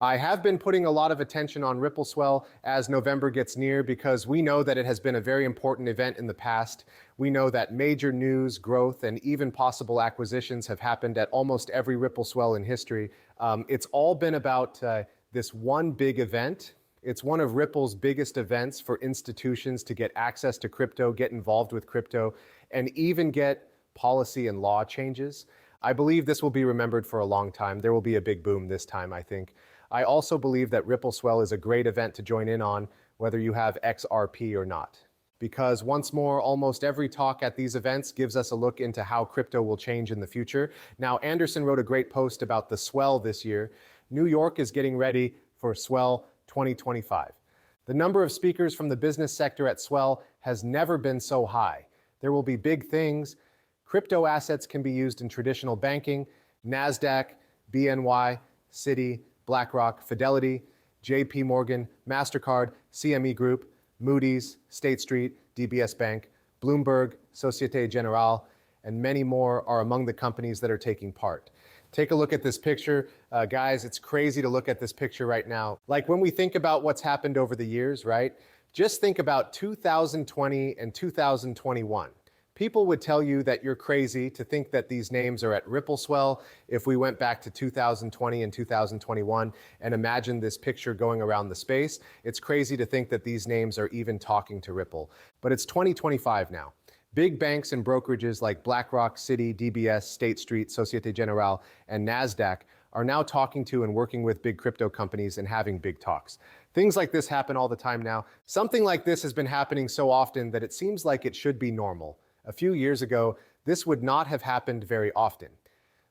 I have been putting a lot of attention on Ripple Swell as November gets near because we know that it has been a very important event in the past. We know that major news, growth, and even possible acquisitions have happened at almost every Ripple Swell in history. It's all been about this one big event. It's one of Ripple's biggest events for institutions to get access to crypto, get involved with crypto, and even get policy and law changes. I believe this will be remembered for a long time. There will be a big boom this time, I think. I also believe that Ripple Swell is a great event to join in on, whether you have XRP or not. Because once more, almost every talk at these events gives us a look into how crypto will change in the future. Now, Anderson wrote a great post about the Swell this year. New York is getting ready for Swell 2025. The number of speakers from the business sector at Swell has never been so high. There will be big things. Crypto assets can be used in traditional banking, NASDAQ, BNY, Citi, BlackRock, Fidelity, JP Morgan, MasterCard, CME Group, Moody's, State Street, DBS Bank, Bloomberg, Societe Generale, and many more are among the companies that are taking part. Take a look at this picture. Guys, it's crazy to look at this picture right now. Like when we think about what's happened over the years, right? Just think about 2020 and 2021. People would tell you that you're crazy to think that these names are at Ripple Swell if we went back to 2020 and 2021 and imagine this picture going around the space. It's crazy to think that these names are even talking to Ripple. But it's 2025 now. Big banks and brokerages like BlackRock, Citi, DBS, State Street, Societe Generale, and NASDAQ are now talking to and working with big crypto companies and having big talks. Things like this happen all the time now. Something like this has been happening so often that it seems like it should be normal. A few years ago, this would not have happened very often.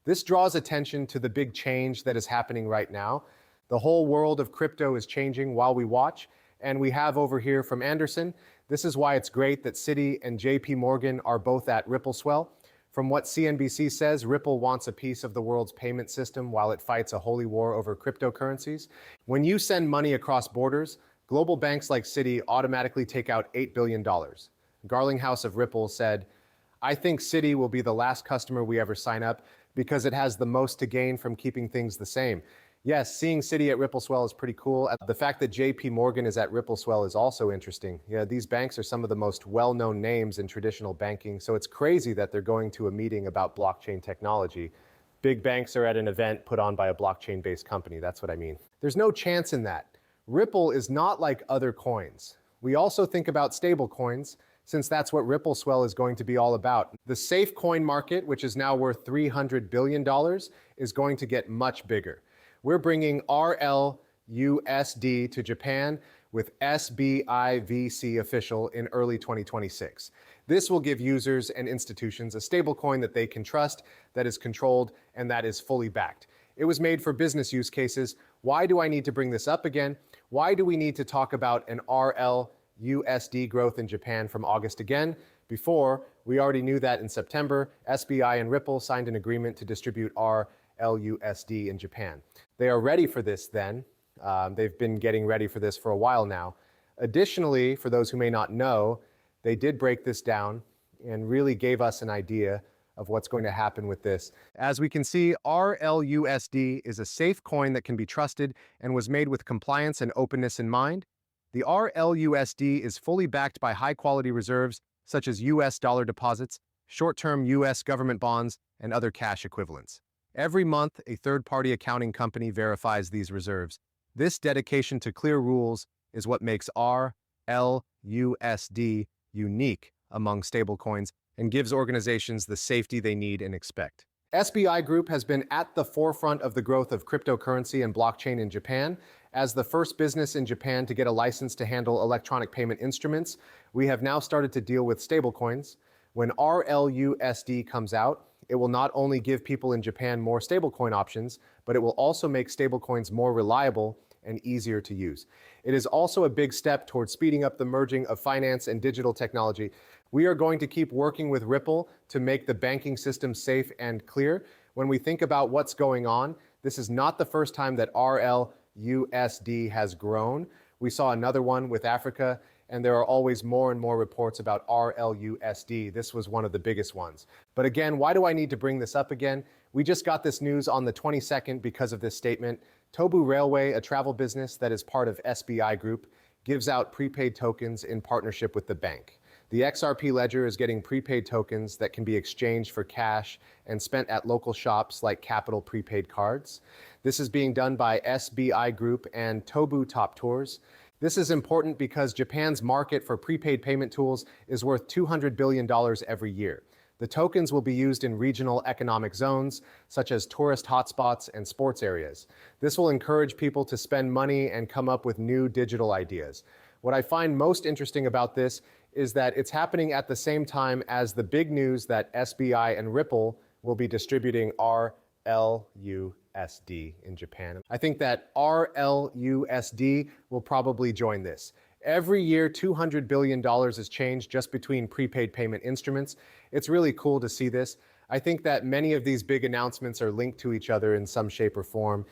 This draws attention to the big change that is happening right now. The whole world of crypto is changing while we watch, and we have over here from Anderson. This is why it's great that Citi and JP Morgan are both at Ripple Swell. From what CNBC says, Ripple wants a piece of the world's payment system while it fights a holy war over cryptocurrencies. When you send money across borders, global banks like Citi automatically take out $8 billion. Garlinghouse of Ripple said, "I think Citi will be the last customer we ever sign up because it has the most to gain from keeping things the same." Yes, seeing Citi at Ripple Swell is pretty cool. The fact that JP Morgan is at Ripple Swell is also interesting. Yeah, these banks are some of the most well-known names in traditional banking, so it's crazy that they're going to a meeting about blockchain technology. Big banks are at an event put on by a blockchain-based company, that's what I mean. There's no chance in that. Ripple is not like other coins. We also think about stable coins, since that's what Ripple Swell is going to be all about. The safe coin market, which is now worth $300 billion, is going to get much bigger. We're bringing RLUSD to Japan with SBIVC official in early 2026. This will give users and institutions a stablecoin that they can trust, that is controlled, and that is fully backed. It was made for business use cases. Why do I need to bring this up again? Why do we need to talk about an RLUSD growth in Japan from August again? Before, we already knew that in September, SBI and Ripple signed an agreement to distribute RLUSD in Japan. They are ready for this then. They've been getting ready for this for a while now. Additionally, for those who may not know, they did break this down and really gave us an idea of what's going to happen with this. As we can see, RLUSD is a safe coin that can be trusted and was made with compliance and openness in mind. The RLUSD is fully backed by high-quality reserves such as US dollar deposits, short-term US government bonds, and other cash equivalents. Every month, a third-party accounting company verifies these reserves. This dedication to clear rules is what makes RLUSD unique among stablecoins and gives organizations the safety they need and expect. SBI Group has been at the forefront of the growth of cryptocurrency and blockchain in Japan. As the first business in Japan to get a license to handle electronic payment instruments, we have now started to deal with stablecoins. When RLUSD comes out, it will not only give people in Japan more stablecoin options, but it will also make stablecoins more reliable and easier to use. It is also a big step towards speeding up the merging of finance and digital technology. We are going to keep working with Ripple to make the banking system safe and clear. When we think about what's going on, this is not the first time that RLUSD has grown. We saw another one with Africa, and there are always more and more reports about RLUSD. This was one of the biggest ones. But again, why do I need to bring this up again? We just got this news on the 22nd because of this statement. Tobu Railway, a travel business that is part of SBI Group, gives out prepaid tokens in partnership with the bank. The XRP ledger is getting prepaid tokens that can be exchanged for cash and spent at local shops like Capital prepaid cards. This is being done by SBI Group and Tobu Top Tours. This is important because Japan's market for prepaid payment tools is worth $200 billion every year. The tokens will be used in regional economic zones, such as tourist hotspots and sports areas. This will encourage people to spend money and come up with new digital ideas. What I find most interesting about this is that it's happening at the same time as the big news that SBI and Ripple will be distributing RLUSD in Japan. I think that RLUSD will probably join this. Every year, $200 billion is changed just between prepaid payment instruments. It's really cool to see this. I think that many of these big announcements are linked to each other in some shape or form.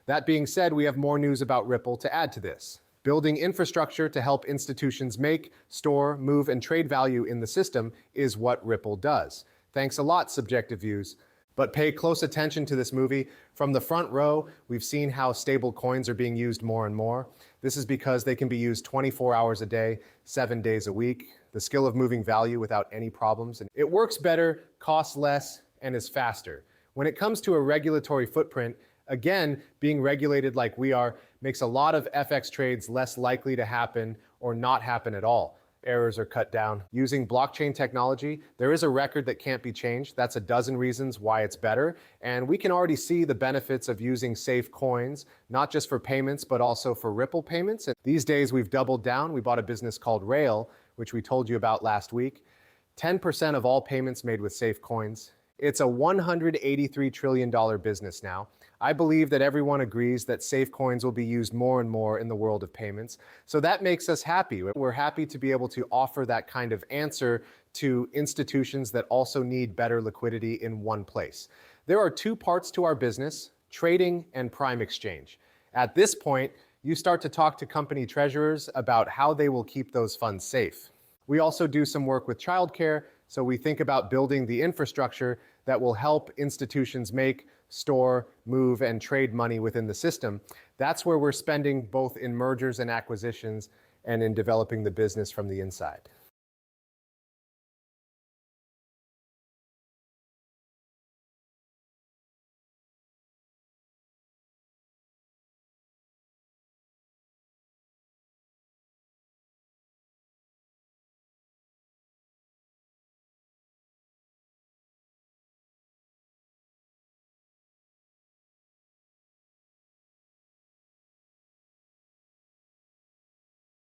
That being said, we have more news about Ripple to add to this. Building infrastructure to help institutions make, store, move, and trade value in the system is what Ripple does. Thanks a lot, Subjective Views. But pay close attention to this movie. From the front row, we've seen how stable coins are being used more and more. This is because they can be used 24 hours a day, 7 days a week. The skill of moving value without any problems. And it works better, costs less, and is faster. When it comes to a regulatory footprint, again, being regulated like we are makes a lot of FX trades less likely to happen or not happen at all. Errors are cut down. Using blockchain technology, there is a record that can't be changed. That's a dozen reasons why it's better. And we can already see the benefits of using safe coins, not just for payments, but also for Ripple payments. And these days we've doubled down. We bought a business called Rail, which we told you about last week. 10% of all payments made with safe coins. It's a $183 trillion business now. I believe that everyone agrees that safe coins will be used more and more in the world of payments. So that makes us happy. We're happy to be able to offer that kind of answer to institutions that also need better liquidity in one place. There are two parts to our business, trading and prime exchange. At this point, you start to talk to company treasurers about how they will keep those funds safe. We also do some work with childcare, so we think about building the infrastructure that will help institutions make, store, move, and trade money within the system. That's where we're spending both in mergers and acquisitions and in developing the business from the inside.